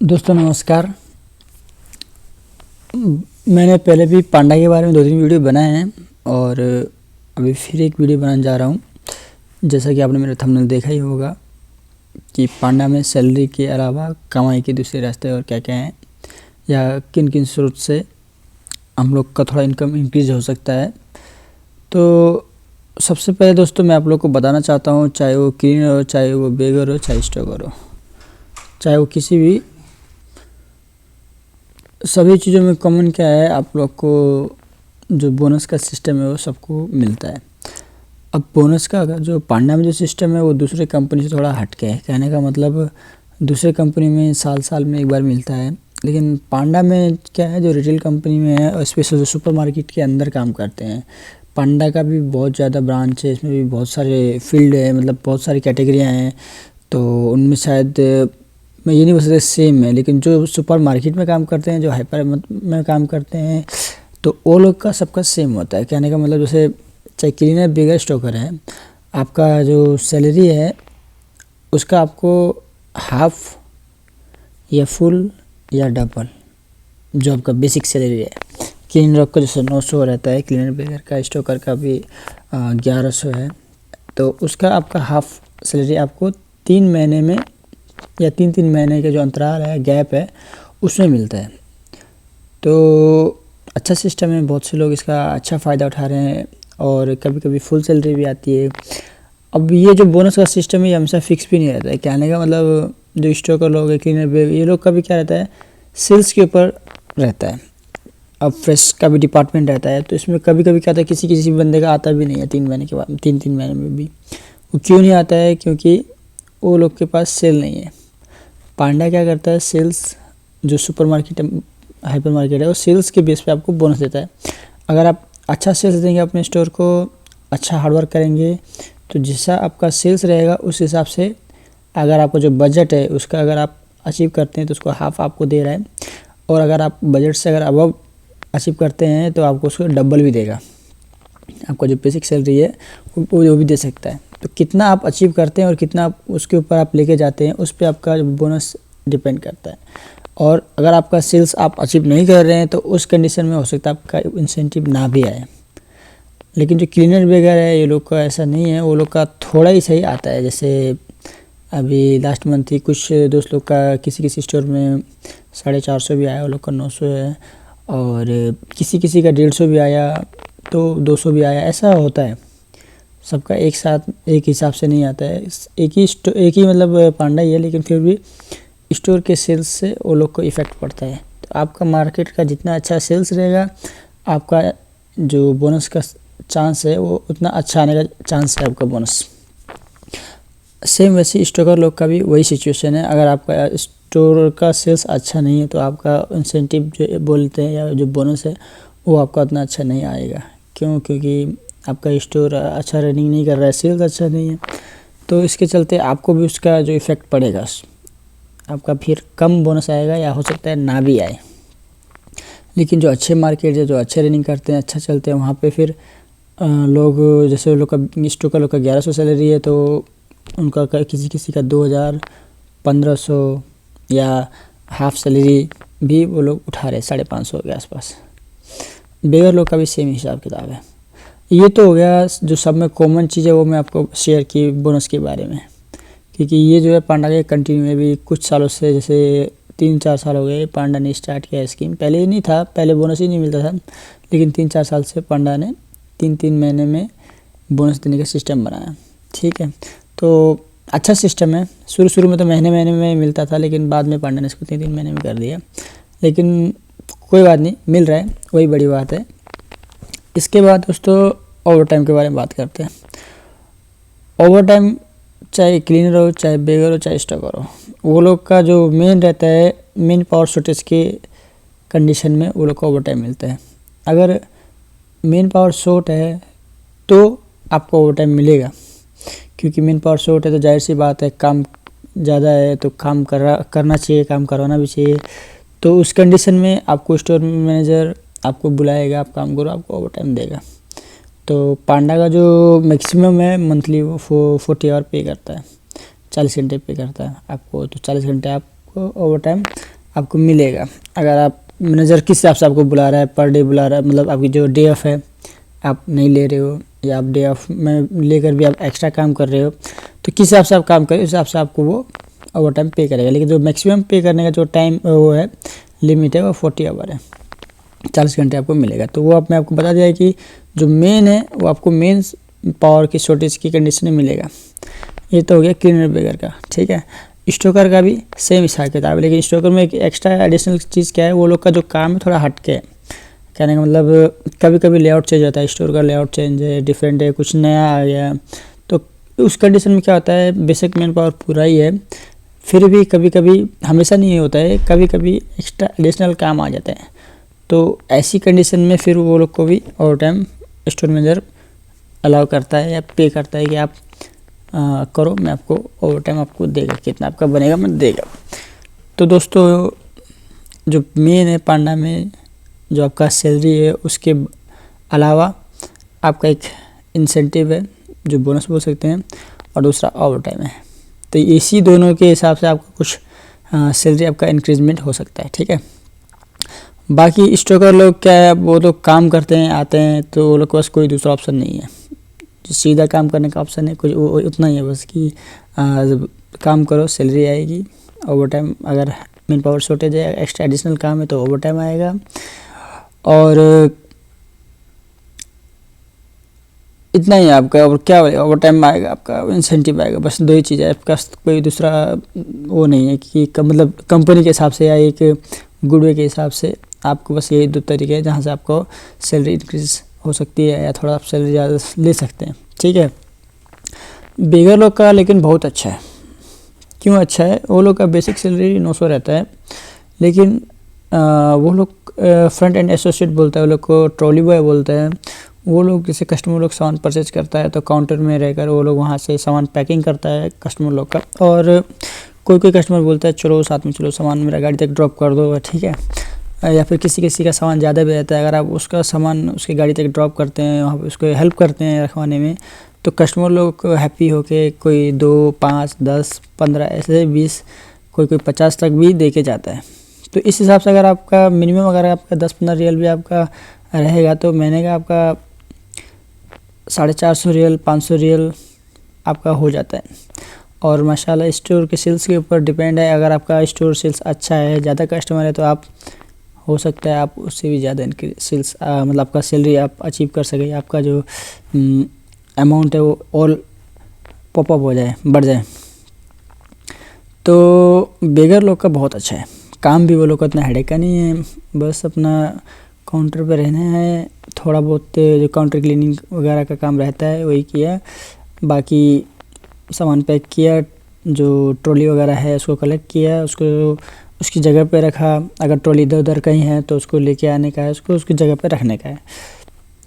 दोस्तों नमस्कार। मैंने पहले भी पांडा के बारे में 2-3 वीडियो बनाए हैं और अभी फिर एक वीडियो बनाने जा रहा हूँ। जैसा कि आपने मेरा थंबनेल देखा ही होगा कि पांडा में सैलरी के अलावा कमाई के दूसरे रास्ते और क्या क्या हैं या किन किन स्रोत से हम लोग का थोड़ा इनकम इंक्रीज हो सकता है। तो सबसे पहले दोस्तों मैं आप लोग को बताना चाहता हूँ, चाहे वो क्लीनर हो, चाहे वो बेगर हो, चाहे स्टॉकर हो, चाहे वो किसी भी, सभी चीज़ों में कॉमन क्या है, आप लोग को जो बोनस का सिस्टम है वो सबको मिलता है। अब बोनस का अगर जो पांडा में जो सिस्टम है वो दूसरे कंपनी से थोड़ा हटके है। कहने का मतलब दूसरे कंपनी में साल में एक बार मिलता है, लेकिन पांडा में क्या है, जो रिटेल कंपनी में है और स्पेशल जो सुपरमार्केट के अंदर काम करते हैं। पांडा का भी बहुत ज़्यादा ब्रांच है, इसमें भी बहुत सारे फील्ड है, मतलब बहुत सारी कैटेगरियाँ हैं। तो उनमें शायद मैं ये नहीं बोल सकता सेम है, लेकिन जो सुपर मार्केट में काम करते हैं, जो हाइपर में काम करते हैं, तो वो लोग का सबका सेम होता है। कहने का मतलब जैसे चाहे क्लीनर बेगर स्टॉकर है, आपका जो सैलरी है उसका आपको हाफ या फुल या डबल जो आपका बेसिक सैलरी है। क्लीनर का जैसे 900 रहता है, क्लीनर बेगर का, स्टॉकर का भी 1100 है। तो उसका आपका हाफ सैलरी आपको 3 महीने में या 3-3 महीने के जो अंतराल है, गैप है, उसमें मिलता है। तो अच्छा सिस्टम है, बहुत से लोग इसका अच्छा फ़ायदा उठा रहे हैं और कभी कभी फुल सैलरी भी आती है। अब ये जो बोनस का सिस्टम है ये हमेशा फिक्स भी नहीं रहता है। कहने का मतलब जो स्टॉकर लोग है, क्लीनर बेगर, ये लोग का भी क्या रहता है, सेल्स के ऊपर रहता है। अब फ्रेश का भी डिपार्टमेंट रहता है, तो इसमें कभी कभी क्या होता है, किसी किसी बंदे का आता भी नहीं है 3 महीने के बाद, 3-3 महीने में भी। वो क्यों नहीं आता है? क्योंकि वो लोग के पास सेल नहीं है। पांडा क्या करता है, सेल्स जो सुपरमार्केट हाइपर मार्केट है, वो सेल्स के बेस पे आपको बोनस देता है। अगर आप अच्छा सेल्स देंगे अपने स्टोर को, अच्छा हार्डवर्क करेंगे, तो जैसा आपका सेल्स रहेगा उस हिसाब से अगर आपका जो बजट है उसका अगर आप अचीव करते हैं तो उसको हाफ आपको दे रहा है, और अगर आप बजट से अगर अबव अचीव करते हैं तो आपको उसको डबल भी देगा। आपका जो बेसिक सैलरी है वो भी दे सकता है। तो कितना आप अचीव करते हैं और कितना आप उसके ऊपर आप लेके जाते हैं, उस पर आपका बोनस डिपेंड करता है। और अगर आपका सेल्स आप अचीव नहीं कर रहे हैं तो उस कंडीशन में हो सकता है आपका इंसेंटिव ना भी आए। लेकिन जो क्लीनर बेगर है, ये लोग का ऐसा नहीं है, वो लोग का थोड़ा ही सही आता है। जैसे अभी लास्ट मंथ ही कुछ दोस्त लोग का किसी किसी स्टोर में 450 भी आया, वो लोग का 900 है, और किसी किसी का 150 भी आया, तो 200 भी आया। ऐसा होता है, सबका एक साथ एक हिसाब से नहीं आता है। एक ही मतलब पांडा ही है, लेकिन फिर भी स्टोर के सेल्स से वो लोग को इफ़ेक्ट पड़ता है। तो आपका मार्केट का जितना अच्छा सेल्स रहेगा, आपका जो बोनस का चांस है वो उतना अच्छा आने का चांस है आपका बोनस। सेम वैसे स्टोकर लोग का भी वही सिचुएशन है। अगर आपका स्टोर का सेल्स अच्छा नहीं है तो आपका इंसेंटिव जो बोलते हैं या जो बोनस है वो आपका उतना अच्छा नहीं आएगा। क्यों? क्योंकि आपका स्टोर अच्छा रनिंग नहीं कर रहा है, सेल्स अच्छा नहीं है, तो इसके चलते आपको भी उसका जो इफ़ेक्ट पड़ेगा, आपका फिर कम बोनस आएगा या हो सकता है ना भी आए। लेकिन जो अच्छे मार्केट है, जो अच्छे रनिंग करते हैं, अच्छा चलते हैं, वहाँ पे फिर लोग, जैसे लोग का स्टोकर लोग का 1100 सैलरी है, तो उनका किसी किसी का 2000, 1500 या हाफ सैलरी भी वो लोग उठा रहे, 550 के आसपास। बेगर लोग का भी सेम हिसाब किताब है। ये तो हो गया जो सब में कॉमन चीज़ है, वो मैं आपको शेयर की बोनस के बारे में। क्योंकि ये जो है पांडा के कंटिन्यू में भी कुछ सालों से, जैसे 3-4 साल हो गए पांडा ने स्टार्ट किया स्कीम। पहले ही नहीं था, पहले बोनस ही नहीं मिलता था, लेकिन 3-4 साल से पांडा ने 3-3 महीने में बोनस देने का सिस्टम बनाया। ठीक है, तो अच्छा सिस्टम है। शुरू में तो महीने में मिलता था, लेकिन बाद में पांडा ने इसको 3-3 महीने में कर दिया। लेकिन कोई बात नहीं, मिल रहा है, वही बड़ी बात है। इसके बाद दोस्तों ओवर टाइम के बारे में बात करते हैं। ओवर टाइम चाहे क्लीनर हो, चाहे बेगर हो, चाहे स्टॉकर हो, वो लोग का जो मेन रहता है, मेन पावर शॉर्टेज के कंडीशन में वो लोग को ओवर टाइम मिलता है। अगर मेन पावर शॉर्ट है तो आपको ओवर टाइम मिलेगा, क्योंकि मेन पावर शॉर्ट है तो जाहिर सी बात है, काम ज़्यादा है तो काम करना चाहिए, काम करवाना भी चाहिए। तो उस कंडीशन में आपको स्टोर मैनेजर आपको बुलाएगा, आप काम करो, आपको ओवर टाइम देगा। तो पांडा का जो मैक्सिमम है मंथली वो 40 आवर पे करता है, 40 घंटे पे करता है आपको। तो 40 घंटे आपको ओवर टाइम आपको मिलेगा। अगर आप मैनेजर किस हिसाब से आपको बुला रहा है, पर डे बुला रहा है, मतलब आपकी जो डे ऑफ है आप नहीं ले रहे हो, या आप डे ऑफ में लेकर भी आप एक्स्ट्रा काम कर रहे हो, तो किस हिसाब से आप काम करें उस हिसाब से आपको वो ओवर टाइम पे करेगा। लेकिन जो मैक्सिमम पे करने का जो टाइम वो है लिमिट है वो 40 आवर है, 40 घंटे आपको मिलेगा। तो वो मैं आपको बता दिया कि जो मेन है वो आपको मेन पावर की शॉर्टेज की कंडीशन में मिलेगा। ये तो हो गया क्लीनर बेगर का, ठीक है। स्टोकर का भी सेम हिसाब किताब है, लेकिन स्टोकर में एक एक्स्ट्रा एडिशनल चीज़ क्या है, वो लोग का जो काम है थोड़ा हटके है। कहने का मतलब कभी कभी लेआउट चेंज होता है, स्टोर का लेआउट चेंज है, डिफरेंट है, कुछ नया आ गया, तो उस कंडीशन में क्या होता है, बेसिक मैन पावर पूरा ही है, फिर भी कभी कभी, हमेशा नहीं होता है, कभी कभी एक्स्ट्रा एडिशनल काम आ जाता है। तो ऐसी कंडीशन में फिर वो लोग को भी over time store manager allow करता है या पे करता है कि आप करो, मैं आपको ओवर टाइम आपको देगा, कितना आपका बनेगा मैं देगा। तो दोस्तों जो मेन है पांडा में, जो आपका सैलरी है उसके अलावा आपका एक इंसेंटिव है जो बोनस बोल सकते हैं, और दूसरा ओवर टाइम है। तो इसी दोनों के हिसाब से आपको कुछ सैलरी आपका इंक्रीजमेंट हो सकता है, ठीक है। बाकी स्टोकर लोग क्या है, वो लोग काम करते हैं, आते हैं, तो वो लोग के पास कोई दूसरा ऑप्शन नहीं है, सीधा काम करने का ऑप्शन है कुछ वो उतना ही है बस कि जब काम करो सैलरी आएगी। ओवर टाइम अगर मेन पावर शॉर्टेज है, एक्स्ट्रा एडिशनल काम है तो ओवर टाइम आएगा, और इतना ही आपका। और क्या ओवर टाइम आएगा, आपका इंसेंटिव आएगा, बस दो ही चीज़ है आपका, कोई दूसरा वो नहीं है कि मतलब कंपनी के हिसाब से या एक गुडवे के हिसाब से। आपको बस यही दो तरीके हैं जहाँ से आपको सैलरी इंक्रीज हो सकती है या थोड़ा आप सैलरी ज़्यादा ले सकते हैं, ठीक है। बेगर लोग का लेकिन बहुत अच्छा है। क्यों अच्छा है? वो लोग का बेसिक सैलरी 900 रहता है, लेकिन वो लोग फ्रंट एंड एसोसिएट बोलता है, वो लोग को ट्रॉली बॉय बोलते हैं। वो लोग जैसे कस्टमर लोग सामान परचेज करता है तो काउंटर में रहकर वो लोग वहाँ से सामान पैकिंग करता है कस्टमर लोग का, और कोई कोई कस्टमर बोलता है चलो साथ में चलो, सामान मेरा गाड़ी तक ड्रॉप कर दो, ठीक है। या फिर किसी का सामान ज़्यादा भी रहता है, अगर आप उसका सामान उसकी गाड़ी तक ड्रॉप करते हैं, वहाँ पर उसको हेल्प करते हैं रखवाने में, तो कस्टमर लोग हैप्पी होके कोई 2, 5, 10, 15 ऐसे 20, कोई 50 तक भी दे के जाता है। तो इस हिसाब से अगर आपका मिनिमम अगर आपका 10-15 रियल भी आपका रहेगा तो महीने का आपका 450 रियल 500 रियल आपका हो जाता है। और माशाल्लाह स्टोर के सेल्स के ऊपर डिपेंड है, अगर आपका स्टोर सेल्स अच्छा है, ज़्यादा कस्टमर है, तो आप हो सकता है आप उससे भी ज़्यादा सेल्स मतलब आपका सैलरी आप अचीव कर सके, आपका जो अमाउंट है वो और पॉपअप हो जाए, बढ़ जाए। तो बेगर लोग का बहुत अच्छा है, काम भी वो लोग का इतना हेडेक का नहीं है, बस अपना काउंटर पे रहना है, थोड़ा बहुत जो काउंटर क्लीनिंग वगैरह का काम रहता है वही किया, बाकी सामान पैक किया, जो ट्रॉली वगैरह है उसको कलेक्ट किया, उसको उसकी जगह पे रखा, अगर ट्रॉली इधर उधर कहीं है तो उसको लेके आने का है, उसको उसकी जगह पे रखने का है।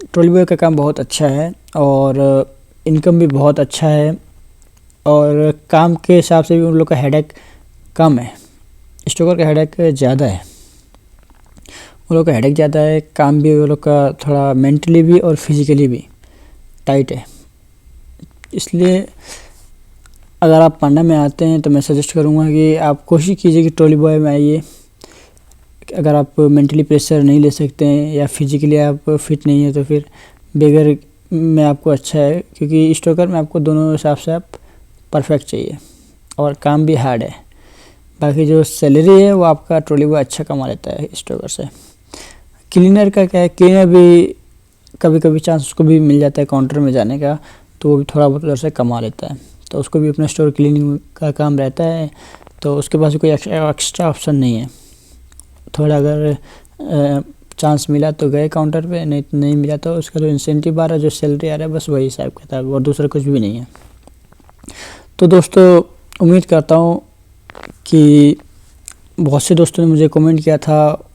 ट्रॉली बॉय का काम बहुत अच्छा है और इनकम भी बहुत अच्छा है, और काम के हिसाब से भी उन लोग का हेडेक कम है। स्टोकर का हेडेक ज़्यादा है, वो लोग का हेडेक ज़्यादा है, काम भी वो लोग का थोड़ा मेंटली भी और फिज़िकली भी टाइट है। इसलिए अगर आप पांडा में आते हैं तो मैं सजेस्ट करूँगा कि आप कोशिश कीजिए कि ट्रॉली बॉय में आइए। अगर आप मेंटली प्रेशर नहीं ले सकते हैं या फिज़िकली आप फिट नहीं है तो फिर बेगर में आपको अच्छा है, क्योंकि स्टोकर में आपको दोनों हिसाब से आप परफेक्ट चाहिए और काम भी हार्ड है। बाकी जो सैलरी है वो आपका ट्रॉली बॉय अच्छा कमा लेता है स्टोकर से। क्लीनर का क्या है, क्लीनर भी कभी कभी चांस उसको भी मिल जाता है काउंटर में जाने का, तो वो भी थोड़ा बहुत उधर से कमा लेता है, तो उसको भी अपना स्टोर क्लीनिंग का काम रहता है, तो उसके पास कोई एक्स्ट्रा ऑप्शन नहीं है। थोड़ा अगर चांस मिला तो गए काउंटर पे, नहीं मिला तो उसका जो इंसेंटिव आ रहा है, जो सैलरी आ रहा है, बस वही हिसाब किताब, और दूसरा कुछ भी नहीं है। तो दोस्तों उम्मीद करता हूँ कि बहुत से दोस्तों ने मुझे कमेंट किया था,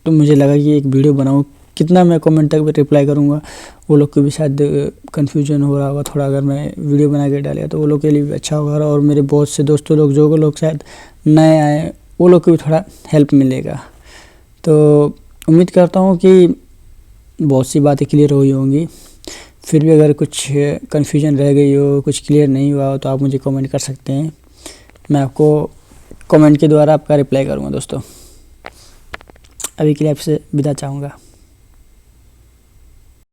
तो मुझे लगा कि एक वीडियो बनाऊँ। कितना मैं कमेंट तक भी रिप्लाई करूँगा, वो लोग को भी शायद कन्फ्यूजन हो रहा होगा थोड़ा, अगर मैं वीडियो बना के डालिया तो वो लोग के लिए भी अच्छा होगा, और मेरे बहुत से दोस्तों लोग जो लोग शायद नए आए वो लोग को भी थोड़ा हेल्प मिलेगा। तो उम्मीद करता हूँ कि बहुत सी बातें क्लियर हुई होंगी। फिर भी अगर कुछ कन्फ्यूजन रह गई हो, कुछ क्लियर नहीं हुआ हो, तो आप मुझे कमेंट कर सकते हैं, मैं आपको कमेंट के द्वारा आपका रिप्लाई करूँगा दोस्तों। अभी के लिए आपसे विदा चाहूँगा।